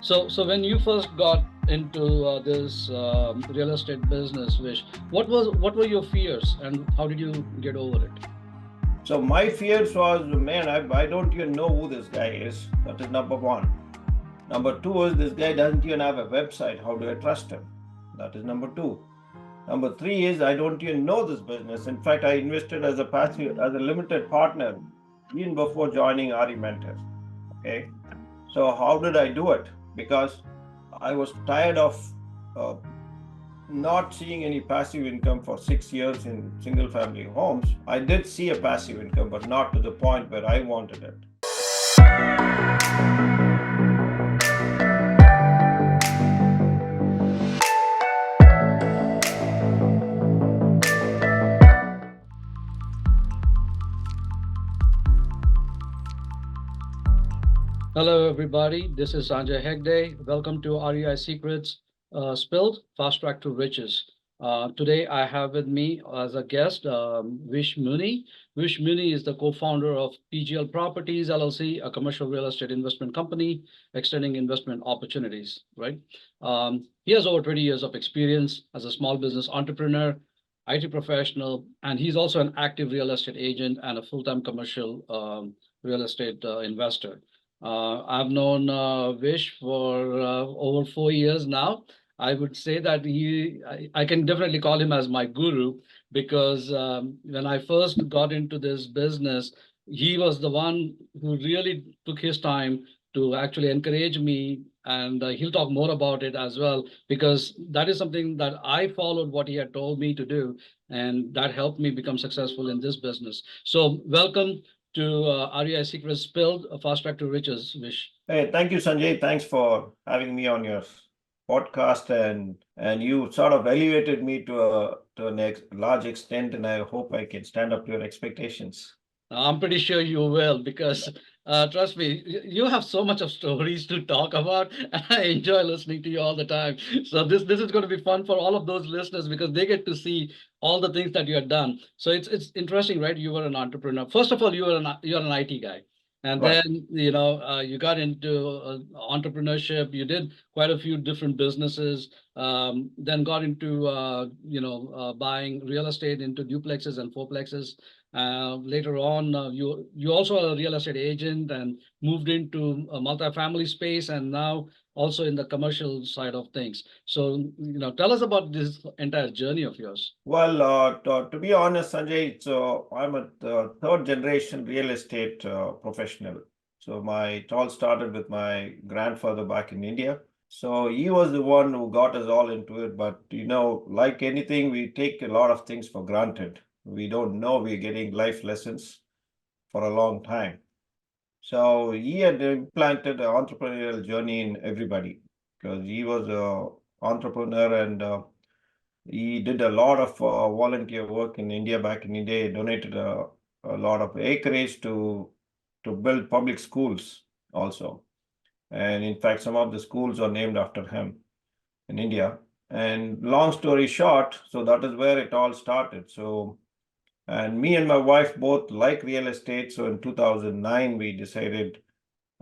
So when you first got into this real estate business, Vish, what were your fears and how did you get over it? So my fears was, man, I don't even know who this guy is. That is number one. Number two is this guy doesn't even have a website. How do I trust him? That is number two. Number three is I don't even know this business. In fact, I invested as a limited partner even before joining RE Mentors. Okay. So how did I do it? Because I was tired of uh, not seeing any passive income for 6 years in single family homes. I did see a passive income, but not to the point where I wanted it. Hello, everybody. This is Sanjay Hegde. Welcome to REI Secrets Spilled, Fast Track to Riches. Today, I have with me as a guest Vish Muni. Vish Muni is the co-founder of PGL Properties, LLC, a commercial real estate investment company extending investment opportunities, right? He has over 20 years of experience as a small business entrepreneur, IT professional, and he's also an active real estate agent and a full-time commercial real estate investor. I've known Vish for over 4 years now. I would say that I can definitely call him as my guru because when I first got into this business, he was the one who really took his time to actually encourage me. And he'll talk more about it as well, because that is something that I followed what he had told me to do. And that helped me become successful in this business. So, welcome to REI Secrets Spilled, a fast track to riches, Vish. Hey, thank you, Sanjay. Thanks for having me on your podcast, and you sort of elevated me to a large extent, and I hope I can stand up to your expectations. I'm pretty sure you will because trust me, you have so much of stories to talk about, and I enjoy listening to you all the time. So this is going to be fun for all of those listeners because they get to see all the things that you have done. So it's interesting, right? You were an entrepreneur. First of all, you're an IT guy, and Right. then you got into entrepreneurship. You did quite a few different businesses. Then got into buying real estate into duplexes and fourplexes. Later on, you also are a real estate agent and moved into a multifamily space, and now also in the commercial side of things. So, tell us about this entire journey of yours. Well, to be honest, Sanjay, so I'm a third generation real estate professional. So it all started with my grandfather back in India. So he was the one who got us all into it. But like anything, we take a lot of things for granted. We don't know we're getting life lessons for a long time. So he had implanted an entrepreneurial journey in everybody because he was an entrepreneur, and he did a lot of volunteer work in India. Back in India, he donated a lot of acreage to build public schools also. And in fact, some of the schools are named after him in India. And long story short, so that is where it all started. So, and me and my wife both like real estate. So in 2009, we decided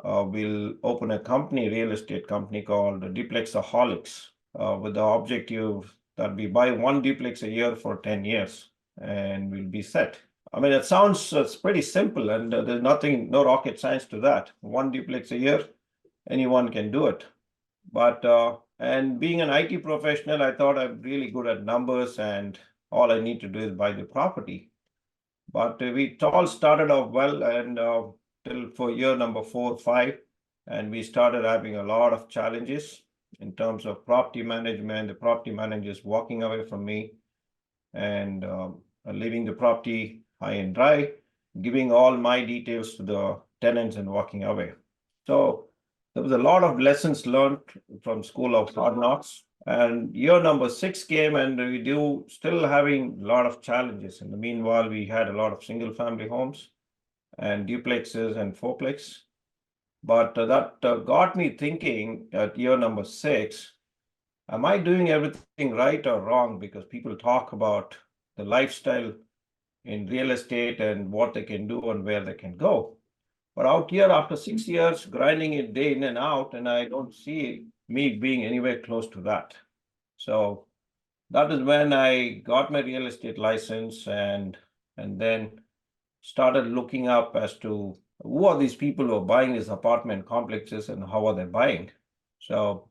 we'll open a company, real estate company called Duplexaholics, with the objective that we buy one duplex a year for 10 years and we'll be set. I mean, it sounds it's pretty simple, and there's no rocket science to that. One duplex a year, anyone can do it. But and being an IT professional, I thought I'm really good at numbers, and all I need to do is buy the property. But we all started off well, and till for year number 4, 5, and we started having a lot of challenges in terms of property management. The property managers walking away from me and leaving the property high and dry, giving all my details to the tenants and walking away. So there was a lot of lessons learned from School of Hard Knocks. And year number 6 came, and we do still having a lot of challenges. In the meanwhile, we had a lot of single family homes and duplexes and fourplex. But that got me thinking at year number 6, am I doing everything right or wrong? Because people talk about the lifestyle in real estate and what they can do and where they can go. But out here, after 6 years, grinding it day in and out, and I don't see me being anywhere close to that. So that is when I got my real estate license and then started looking up as to who are these people who are buying these apartment complexes and how are they buying. So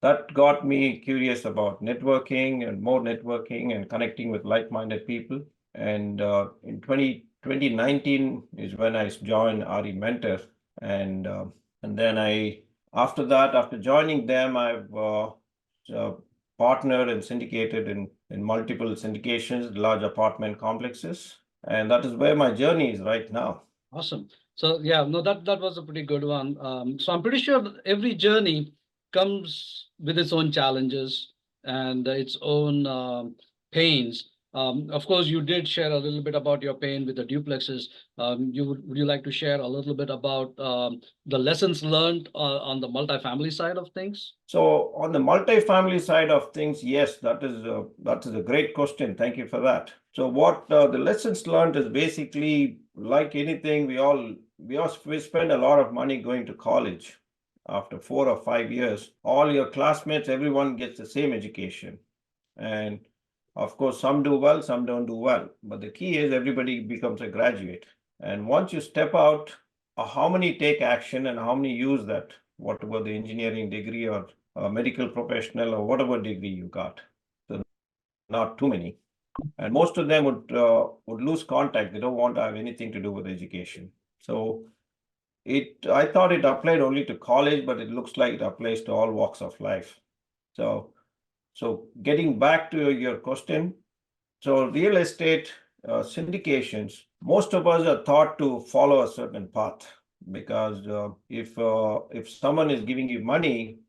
that got me curious about networking and more networking and connecting with like-minded people. And in 2019 is when I joined RE Mentor. And then after that, after joining them, I've partnered and syndicated in multiple syndications, large apartment complexes. And that is where my journey is right now. Awesome. So yeah, no, that was a pretty good one. So I'm pretty sure that every journey comes with its own challenges and its own pains. Of course, you did share a little bit about your pain with the duplexes. Would you like to share a little bit about the lessons learned on the multifamily side of things? So on the multifamily side of things, yes, that is a great question. Thank you for that. So what the lessons learned is basically like anything, we spend a lot of money going to college. After 4 or 5 years, all your classmates, everyone gets the same education. And of course, some do well, some don't do well. But the key is everybody becomes a graduate. And once you step out, how many take action and how many use that, whatever the engineering degree or medical professional or whatever degree you got. So not too many. And most of them would lose contact. They don't want to have anything to do with education. So I thought it applied only to college, but it looks like it applies to all walks of life. So getting back to your question, so real estate syndications, most of us are taught to follow a certain path because if someone is giving you money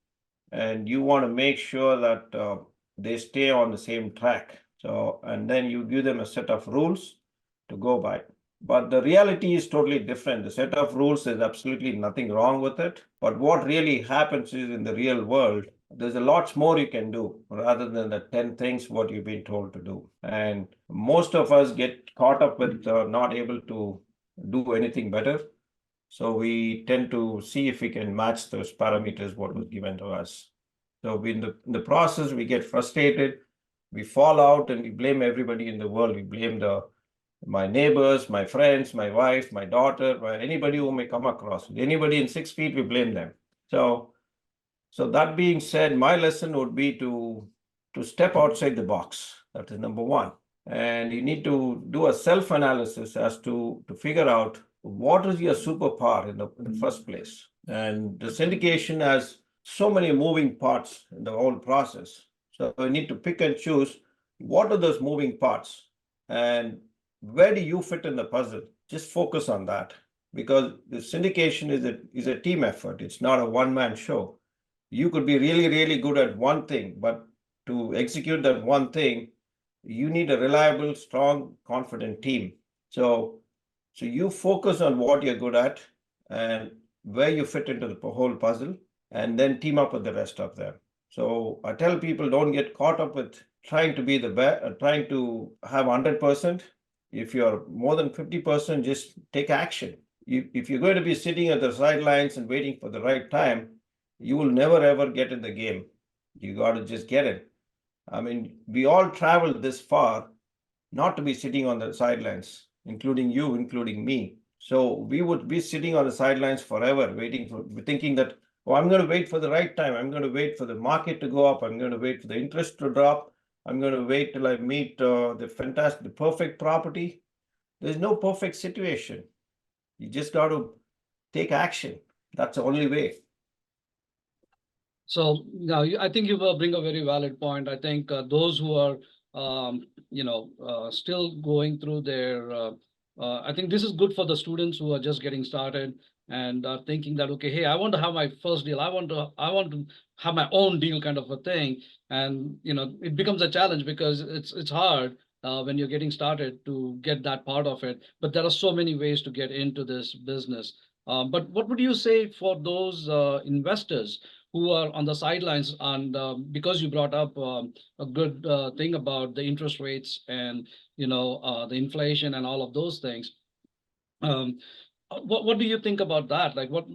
and you want to make sure that they stay on the same track, so and then you give them a set of rules to go by. But the reality is totally different. The set of rules is absolutely nothing wrong with it. But what really happens is in the real world, there's a lot more you can do rather than the 10 things what you've been told to do. And most of us get caught up with not able to do anything better. So we tend to see if we can match those parameters what was given to us. So in the process, we get frustrated, we fall out and we blame everybody in the world. We blame my neighbors, my friends, my wife, my daughter, anybody who may come across. Anybody in 6 feet, we blame them. So that being said, my lesson would be to step outside the box. That is number one. And you need to do a self-analysis as to figure out what is your superpower in the first place. And the syndication has so many moving parts in the whole process. So you need to pick and choose what are those moving parts and where do you fit in the puzzle? Just focus on that because the syndication is a team effort. It's not a one-man show. You could be really, really good at one thing, but to execute that one thing, you need a reliable, strong, confident team. So you focus on what you're good at and where you fit into the whole puzzle, and then team up with the rest of them. So I tell people don't get caught up with trying to be the best, trying to have 100%. If you're more than 50%, just take action. If you're going to be sitting at the sidelines and waiting for the right time, you will never ever get in the game. You got to just get it. I mean, we all traveled this far not to be sitting on the sidelines, including you, including me. So we would be sitting on the sidelines forever, thinking that, oh, I'm going to wait for the right time. I'm going to wait for the market to go up. I'm going to wait for the interest to drop. I'm going to wait till I meet the perfect property. There's no perfect situation. You just got to take action. That's the only way. So now I think you bring a very valid point. I think those who are, still going through their, I think this is good for the students who are just getting started and are thinking that, okay, hey, I want to have my first deal. I want to have my own deal kind of a thing. And, it becomes a challenge because it's hard when you're getting started to get that part of it. But there are so many ways to get into this business. But what would you say for those investors who are on the sidelines? And because you brought up a good thing about the interest rates and the inflation and all of those things, um, What do you think about that? Like, what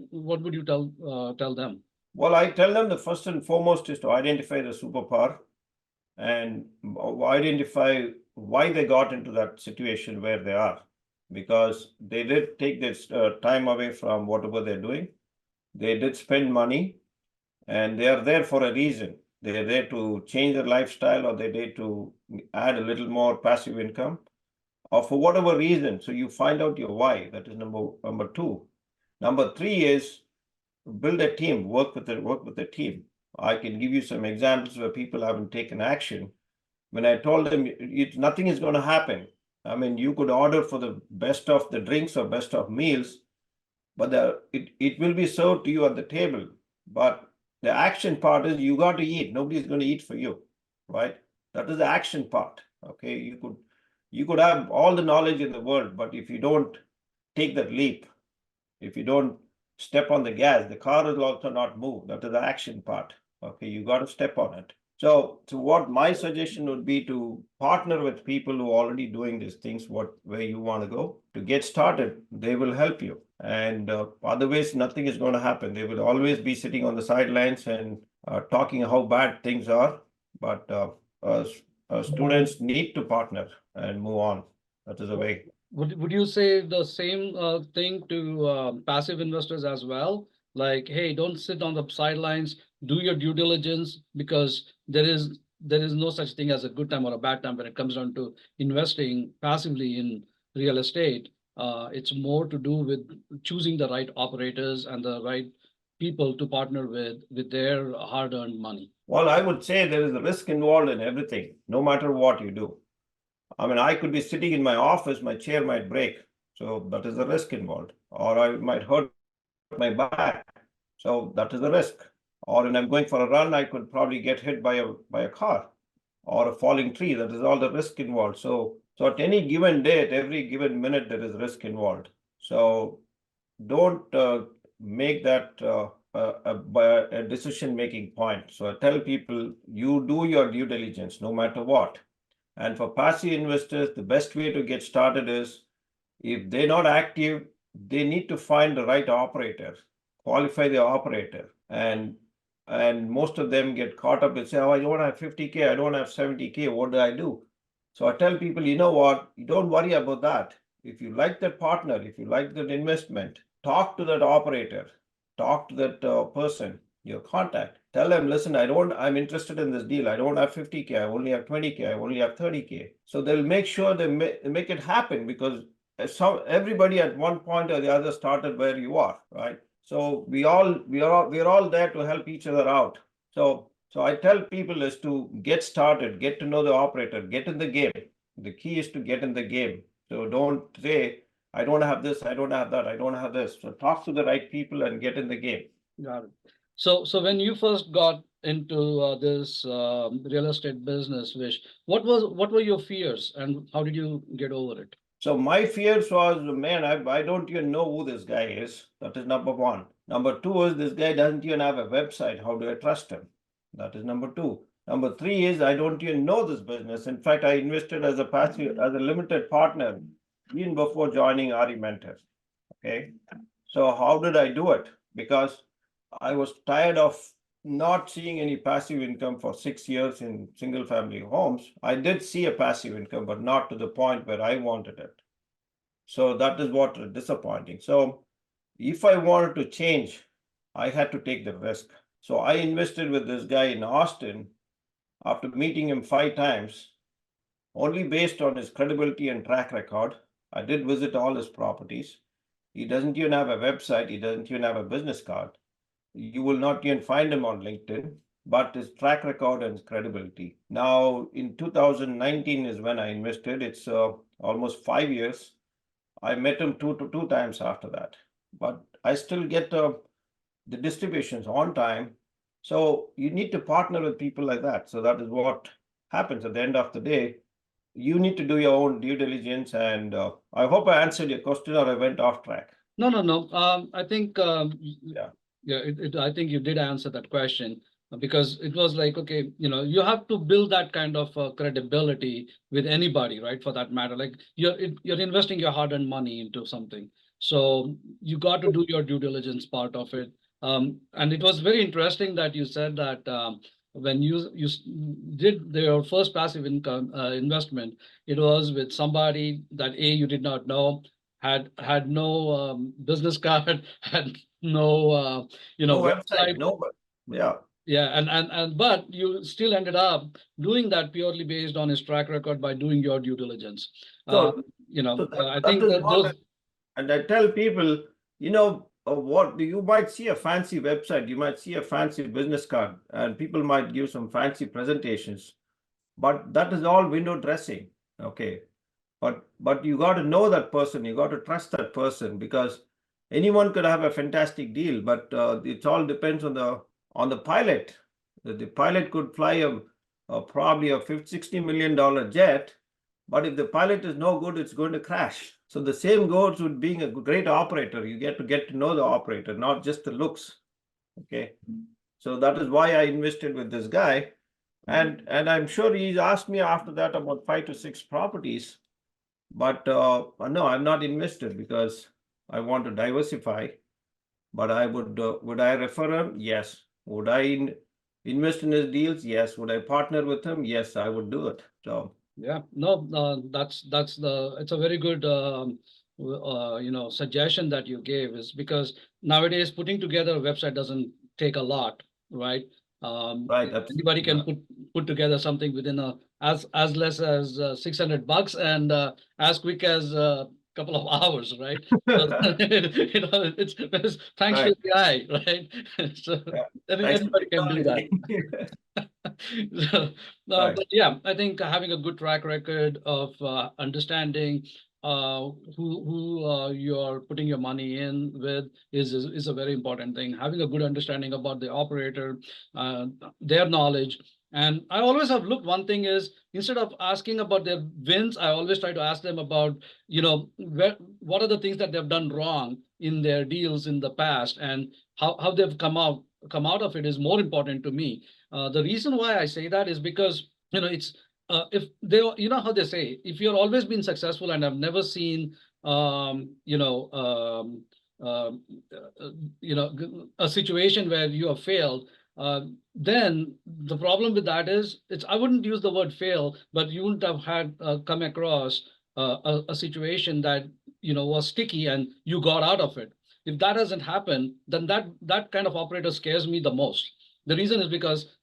would you tell them? Well, I tell them the first and foremost is to identify the superpower and identify why they got into that situation where they are, because they did take this time away from whatever they're doing. They did spend money, and they are there for a reason. They're there to change their lifestyle, or they're there to add a little more passive income, or for whatever reason. So you find out your why. That is number two. Number three is build a team, work with the team. I can give you some examples where people haven't taken action. When I told them nothing is going to happen. I mean, you could order for the best of the drinks or best of meals, but it will be served to you at the table. But the action part is you got to eat. Nobody's going to eat for you, right? That is the action part. Okay, you could have all the knowledge in the world, but if you don't take that leap, if you don't step on the gas, the car will also not move. That is the action part. Okay, you got to step on it. So what my suggestion would be to partner with people who are already doing these things, where you want to go to get started. They will help you, and otherwise nothing is going to happen. They will always be sitting on the sidelines and talking how bad things are. But students need to partner and move on. That is the way. Would you say the same thing to passive investors as well? Like, hey, don't sit on the sidelines, do your due diligence, because there is no such thing as a good time or a bad time when it comes down to investing passively in real estate. It's more to do with choosing the right operators and the right people to partner with their hard-earned money. Well, I would say there is a risk involved in everything, no matter what you do. I mean, I could be sitting in my office, my chair might break. So that is the risk involved. Or I might hurt my back. So that is the risk. Or when I'm going for a run, I could probably get hit by a car or a falling tree. That is all the risk involved. So at any given day, at every given minute, there is risk involved. So don't make that a decision-making point. So I tell people, you do your due diligence no matter what. And for passive investors, the best way to get started is, if they're not active, they need to find the right operator, qualify the operator. And most of them get caught up and say, oh, I don't have 50K, I don't have 70K, what do I do? So I tell people, you know what, you don't worry about that. If you like that partner, if you like that investment, talk to that operator, talk to that person, your contact. Tell them, listen, I'm interested in this deal. I don't have 50K, I only have 20K, I only have 30K. So they'll make sure they make it happen, because everybody at one point or the other started where you are, right? So we are all there to help each other out. So I tell people is to get started, get to know the operator, get in the game. The key is to get in the game. So don't say, I don't have this, I don't have that, I don't have this. So talk to the right people and get in the game. Got it. So when you first got into this real estate business, Vish, what were your fears and how did you get over it? So my fears was, man, I don't even know who this guy is. That is number one. Number two is, this guy doesn't even have a website. How do I trust him? That is number two. Number three is, I don't even know this business. In fact, I invested as a limited partner even before joining RE Mentors. Okay. So how did I do it? Because I was tired of not seeing any passive income for 6 years in single family homes. I did see a passive income, but not to the point where I wanted it. So that is what is disappointing. So if I wanted to change, I had to take the risk. So I invested with this guy in Austin after meeting him 5 times, only based on his credibility and track record. I did visit all his properties. He doesn't even have a website. He doesn't even have a business card. You will not even find him on LinkedIn, but his track record and his credibility. Now, in 2019 is when I invested. It's almost 5 years. I met him two times after that, but I still get the distributions on time. So you need to partner with people like that. So that is what happens at the end of the day. You need to do your own due diligence, and I hope I answered your question, or I went off track. No. I think Yeah. I think you did answer that question because it was like, okay, you have to build that kind of credibility with anybody, right? For that matter, like you're investing your hard-earned money into something. So you got to do your due diligence part of it. And it was very interesting that you said that when did your first passive income investment, it was with somebody that you did not know, had no business card, had no No website, website. no, yeah. Yeah, and but you still ended up doing that purely based on his track record by doing your due diligence. Uh, So, I that think is that what, those. and I tell people, what you might see a fancy website, you might see a fancy business card, and people might give some fancy presentations, but that is all window dressing. Okay. But you got to know that person, you got to trust that person, because anyone could have a fantastic deal, but it all depends on the pilot. The pilot could fly probably a $60 million jet, but if the pilot is no good, it's going to crash. So the same goes with being a great operator. You get to know the operator, not just the looks. Okay. So that is why I invested with this guy. And I'm sure he's asked me after that about 5 to 6 properties. But no, I'm not invested because I want to diversify. But I would I refer him? Yes. Would I invest in his deals? Yes. Would I partner with him? Yes, I would do it. So Yeah, no, it's a very good suggestion that you gave, is because nowadays putting together a website doesn't take a lot, right? right, that's Anybody can yeah. put together something within as less as $600 and as quick as a couple of hours, right? So it's thanks to Right. AI, right? So Yeah. Thanks to anybody can do that. technology. So, Right. but yeah, I think having a good track record of understanding who you're putting your money in with is a very important thing. Having a good understanding about the operator, their knowledge. And I always have looked, one thing is, instead of asking about their wins, I always try to ask them about, what are the things that they've done wrong in their deals in the past, and how they've come out of it is more important to me. The reason why I say that is because it's if they how they say, if you're always been successful and have never seen um, you know um, um, a situation where you have failed, then the problem with that is, it's I wouldn't use the word fail, but you wouldn't have had come across a situation that was sticky and you got out of it. If that doesn't happen, then that kind of operator scares me the most. The reason is because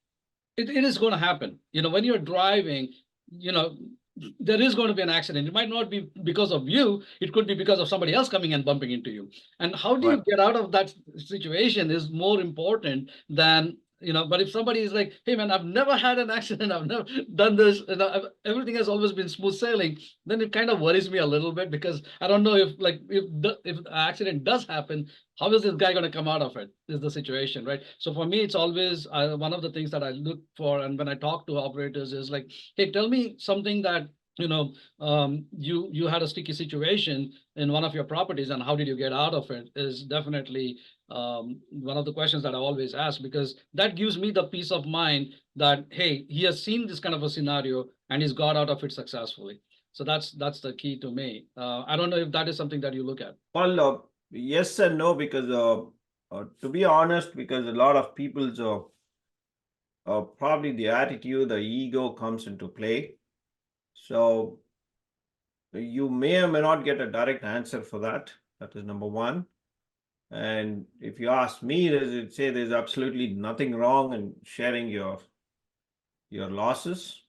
it is going to happen. When you're driving, you know, there is going to be an accident. It might not be because of you. It could be because of somebody else coming and bumping into you. And how do Right. you get out of that situation is more important than, but if somebody is like, hey man, I've never had an accident, I've never done this, everything has always been smooth sailing, then it kind of worries me a little bit, because I don't know if the accident does happen, how is this guy going to come out of it, is the situation, right? So for me, it's always one of the things that I look for. And when I talk to operators is like, hey, tell me something that, you had a sticky situation in one of your properties, and how did you get out of it, is definitely one of the questions that I always ask, because that gives me the peace of mind that, hey, he has seen this kind of a scenario and he's got out of it successfully. So that's the key to me. I don't know if that is something that you look at. Well, yes and no, because to be honest, because a lot of people's probably the attitude, the ego comes into play. So you may or may not get a direct answer for that. That is number one. And if you ask me, there's absolutely nothing wrong in sharing your losses.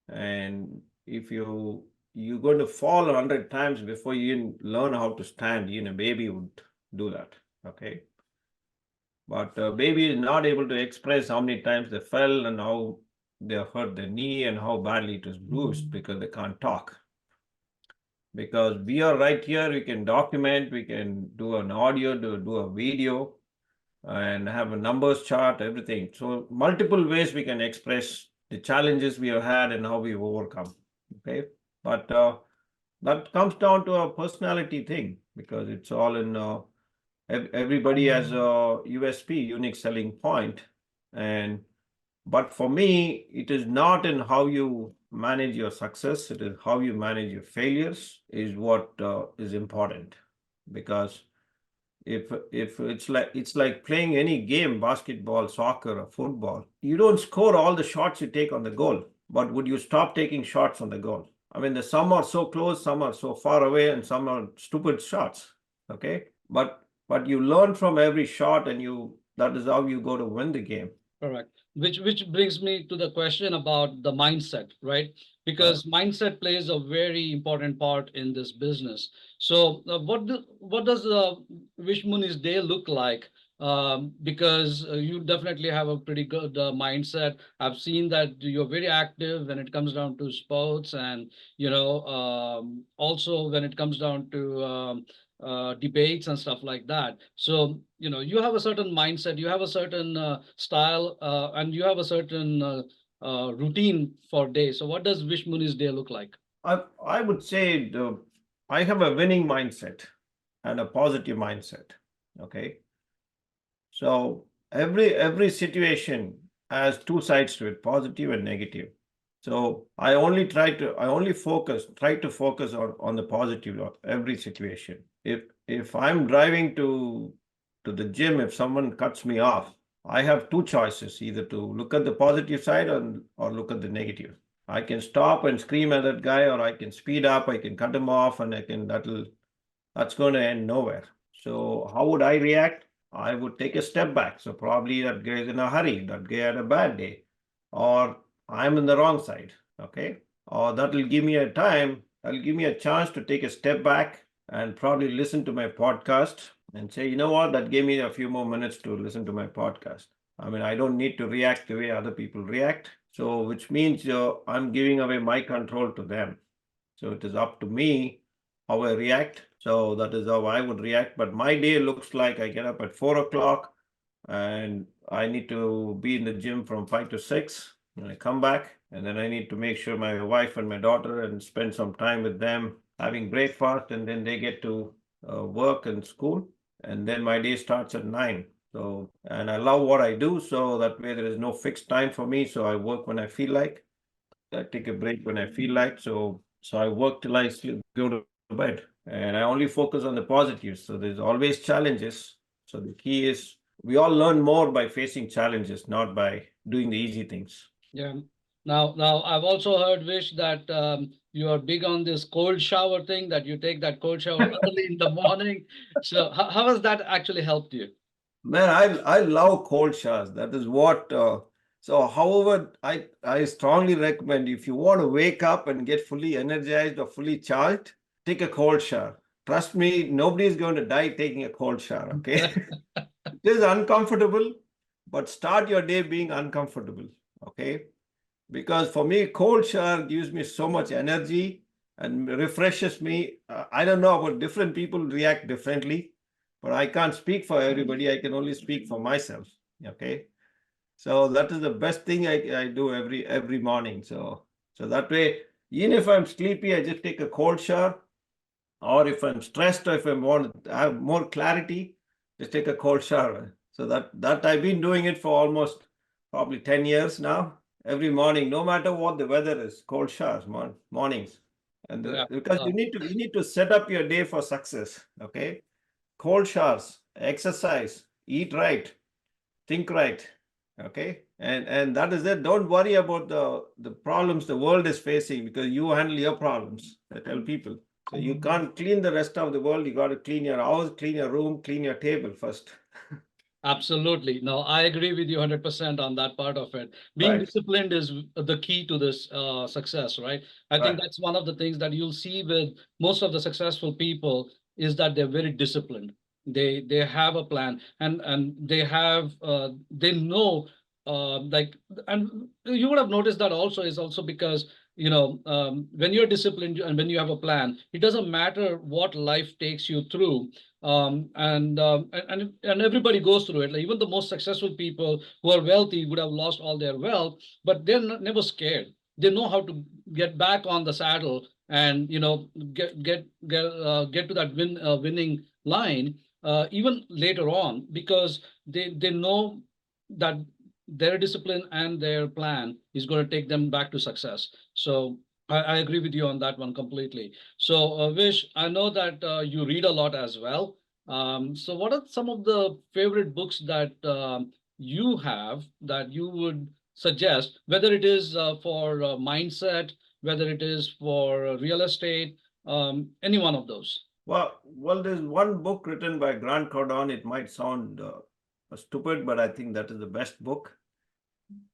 And if you're going to fall 100 times before you even learn how to stand, even a baby would do that. Okay. But a baby is not able to express how many times they fell and how they hurt their knee and how badly it was bruised, because they can't talk. Because we are right here, we can document, we can do an audio, do a video, and have a numbers chart, everything. So multiple ways we can express the challenges we have had and how we've overcome. Okay. But that comes down to a personality thing, because it's all in everybody has a USP, unique selling point. But for me, it is not in how you manage your success, it is how you manage your failures is what is important. because if it's like playing any game, basketball, soccer, or football, you don't score all the shots you take on the goal, but would you stop taking shots on the goal? I mean, some are so close, some are so far away, and some are stupid shots. Okay, but you learn from every shot, and that is how you go to win the game. Correct. Which brings me to the question about the mindset, right? Because mindset plays a very important part in this business. So, what does Vish Muni's day look like? Because you definitely have a pretty good mindset. I've seen that you're very active when it comes down to sports, and also when it comes down to debates and stuff like that. So, you have a certain mindset, you have a certain style, and you have a certain routine for day. So what does Vish Muni's day look like? I would say I have a winning mindset and a positive mindset. Okay, so every situation has two sides to it, positive and negative. So I only try to focus on the positive of every situation. If I'm driving to the gym, if someone cuts me off, I have two choices, either to look at the positive side or look at the negative. I can stop and scream at that guy, or I can speed up, I can cut him off, and that's going to end nowhere. So how would I react? I would take a step back. So probably that guy is in a hurry, that guy had a bad day, or I'm in the wrong side. Okay. Or that'll give me that'll give me a chance to take a step back and probably listen to my podcast and say, you know what, that gave me a few more minutes to listen to my podcast. I mean, I don't need to react the way other people react. So, which means I'm giving away my control to them. So it is up to me how I react. So that is how I would react. But my day looks like I get up at 4 o'clock and I need to be in the gym from 5 to 6. And I come back, and then I need to make sure my wife and my daughter and spend some time with them having breakfast, and then they get to work and school. And then my day starts at 9. So, and I love what I do. So that way there is no fixed time for me. So I work when I feel like. I take a break when I feel like. So I work till I go to bed, and I only focus on the positives. So there's always challenges. So the key is we all learn more by facing challenges, not by doing the easy things. Yeah. Now I've also heard, Vish, that you are big on this cold shower thing, that you take that cold shower early in the morning. So how has that actually helped you? Man, I love cold showers. That is what. So, however, I strongly recommend, if you want to wake up and get fully energized or fully charged, take a cold shower. Trust me, nobody is going to die taking a cold shower. Okay, it is uncomfortable, but start your day being uncomfortable. Okay, because for me, cold shower gives me so much energy and refreshes me. I don't know about different people react differently, but I can't speak for everybody. I can only speak for myself. Okay, so that is the best thing I do every morning. So that way, even if I'm sleepy, I just take a cold shower. Or if I'm stressed, or if I want to have more clarity, just take a cold shower. So that I've been doing it for almost probably 10 years now. Every morning, no matter what the weather is, cold showers, mornings. And Yeah. because you need to set up your day for success. Okay, cold showers, exercise, eat right, think right. Okay, and that is it. Don't worry about the problems the world is facing, because you handle your problems. I tell people. So you can't clean the rest of the world. You got to clean your house, clean your room, clean your table first. Absolutely. No, I agree with you 100% on that part of it. Being Right, disciplined is the key to this success, right? I think right. that's one of the things that you'll see with most of the successful people, is that they're very disciplined. They have a plan, and they know, like, and you would have noticed that also is also because, when you're disciplined and when you have a plan, it doesn't matter what life takes you through, and everybody goes through it. Like, even the most successful people who are wealthy would have lost all their wealth, but they're never scared. They know how to get back on the saddle, and get to that winning line, even later on, because they know that their discipline and their plan is going to take them back to success. So I agree with you on that one completely. So, Vish, I know that you read a lot as well. So, what are some of the favorite books that you have that you would suggest, whether it is for mindset, whether it is for real estate, any one of those? Well, there's one book written by Grant Cardone. It might sound stupid, but I think that is the best book.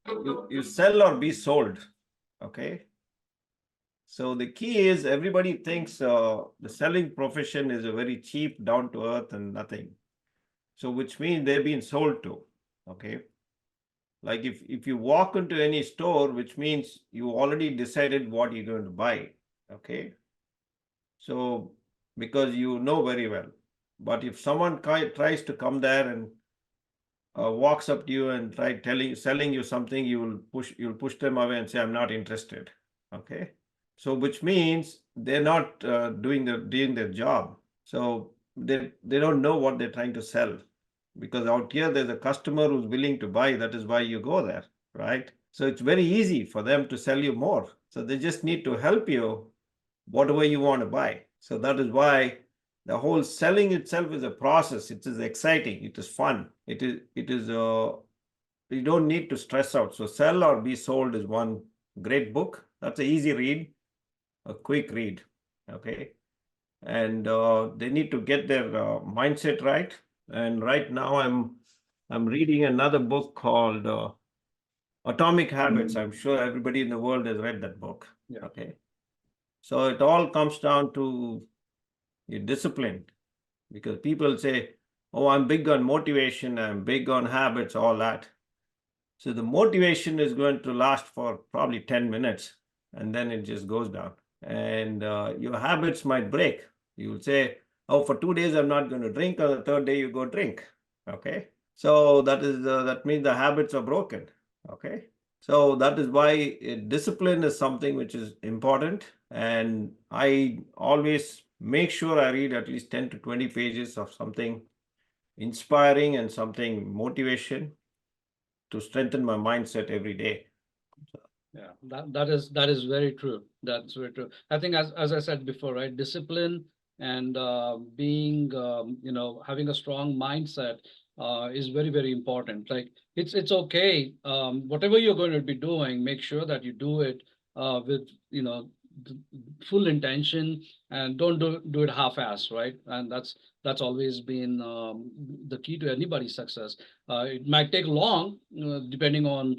You sell or be sold. Okay. So the key is everybody thinks the selling profession is a very cheap, down to earth, and nothing. So which means they've been sold to. Okay. Like if you walk into any store, which means you already decided what you're going to buy. Okay. So because you know very well. But if someone tries to come there and walks up to you and selling you something, you'll push them away and say, I'm not interested. Okay. So which means they're not doing their job. So they don't know what they're trying to sell. Because out here there's a customer who's willing to buy. That is why you go there, right? So it's very easy for them to sell you more. So they just need to help you whatever you want to buy. So that is why the whole selling itself is a process. It is exciting. It is fun. You don't need to stress out. So Sell or Be Sold is one great book. That's an easy read, a quick read. Okay. And they need to get their mindset right. And right now I'm reading another book called Atomic Habits. I'm sure everybody in the world has read that book. Yeah. Okay. So it all comes down to your discipline, because people say, oh, I'm big on motivation, I'm big on habits, all that. So the motivation is going to last for probably 10 minutes and then it just goes down. And your habits might break. You will say, oh, for 2 days I'm not going to drink. On the third day you go drink. Okay. So that means the habits are broken. Okay. So that is why discipline is something which is important. And I always make sure I read at least 10 to 20 pages of something inspiring and something motivation to strengthen my mindset every day. Yeah, that is very true. That's very true. I think as I said before, right, discipline and being having a strong mindset is very very important. Like it's okay. Whatever you're going to be doing, make sure that you do it with full intention and don't do it half-ass, right? And that's always been the key to anybody's success. It might take long, depending on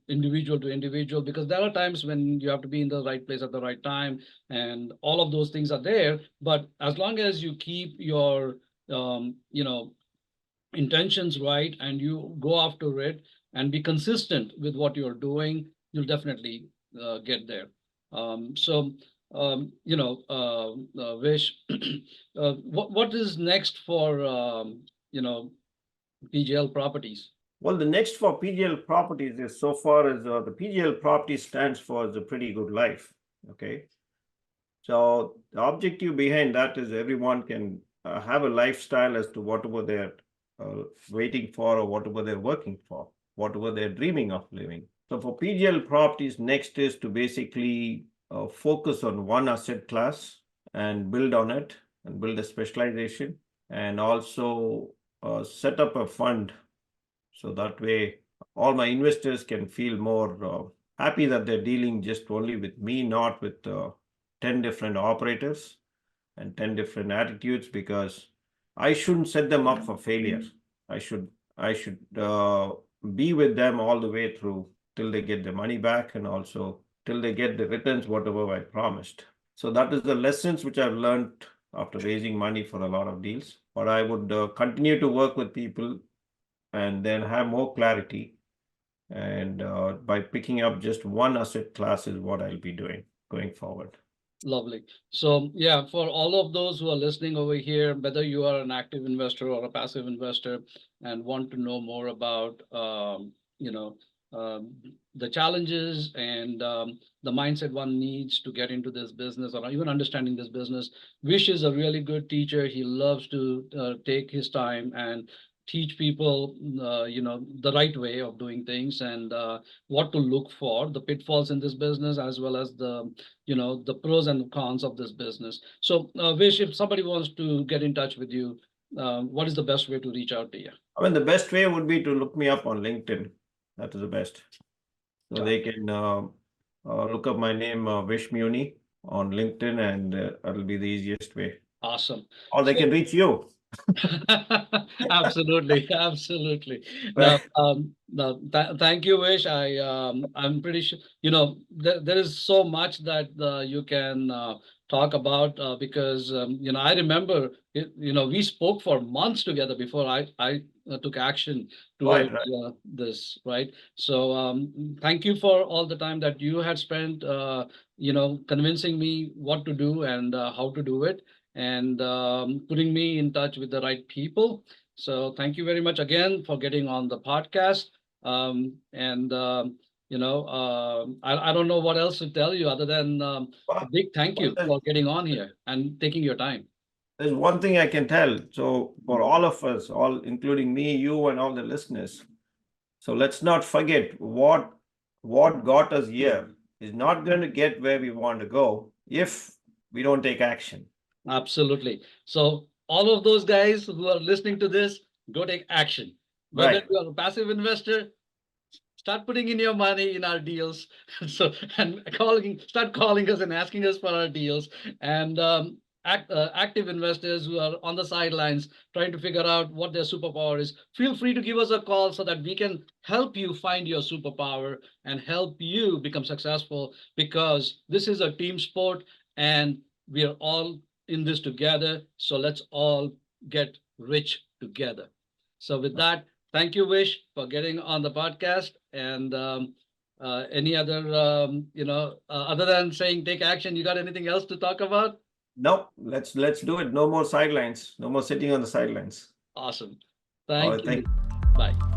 individual to individual, because there are times when you have to be in the right place at the right time, and all of those things are there. But as long as you keep your intentions right and you go after it and be consistent with what you're doing, you'll definitely get there. So Vish, what is next for PGL Properties? Well, the next for PGL Properties is, so far as the PGL Property stands for, is a pretty good life. Okay. So the objective behind that is everyone can have a lifestyle as to whatever they're waiting for or whatever they're working for, whatever they're dreaming of living. So for PGL Properties, next is to basically focus on one asset class and build on it and build a specialization, and also set up a fund. So that way all my investors can feel more happy that they're dealing just only with me, not with 10 different operators and 10 different attitudes, because I shouldn't set them up for failure. I should be with them all the way through till they get the money back, and also till they get the returns, whatever I promised. So that is the lessons which I've learned after raising money for a lot of deals. But I would continue to work with people and then have more clarity. And by picking up just one asset class is what I'll be doing going forward. Lovely. So yeah, for all of those who are listening over here, whether you are an active investor or a passive investor and want to know more about um, the challenges and the mindset one needs to get into this business or even understanding this business, Vish is a really good teacher. He loves to take his time and teach people, the right way of doing things, and what to look for, the pitfalls in this business, as well as the pros and cons of this business. So, Vish, if somebody wants to get in touch with you, what is the best way to reach out to you? I mean, the best way would be to look me up on LinkedIn. That is the best. So they can look up my name, Vish Muni, on LinkedIn, and that'll be the easiest way. Awesome. Or they can reach you. Absolutely, absolutely. Now, Right. thank you, Vish. I'm pretty sure there is so much that you can talk about, because I remember we spoke for months together before I took action Right, towards right. this, right? So thank you for all the time that you had spent convincing me what to do and how to do it, and putting me in touch with the right people. So thank you very much again for getting on the podcast. And I don't know what else to tell you other than a Well, big thank well, you for getting on here and taking your time. there's one thing I can tell. So for Mm. all of us, all including me, you, and all the listeners, so let's not forget what got us here is not going to get where we want to go if we don't take action. Absolutely. So all of those guys who are listening to this, go take action. Whether Right. you are a passive investor, start putting in your money in our deals. So, and start calling us and asking us for our deals. And active investors who are on the sidelines trying to figure out what their superpower is, feel free to give us a call so that we can help you find your superpower and help you become successful, because this is a team sport and we are all in this together. So let's all get rich together. So with that, thank you, Vish, for getting on the podcast. And any other, other than saying take action, you got anything else to talk about? No, let's do it. No more sidelines. No more sitting on the sidelines. Awesome. All Thank right. Thank you. Bye.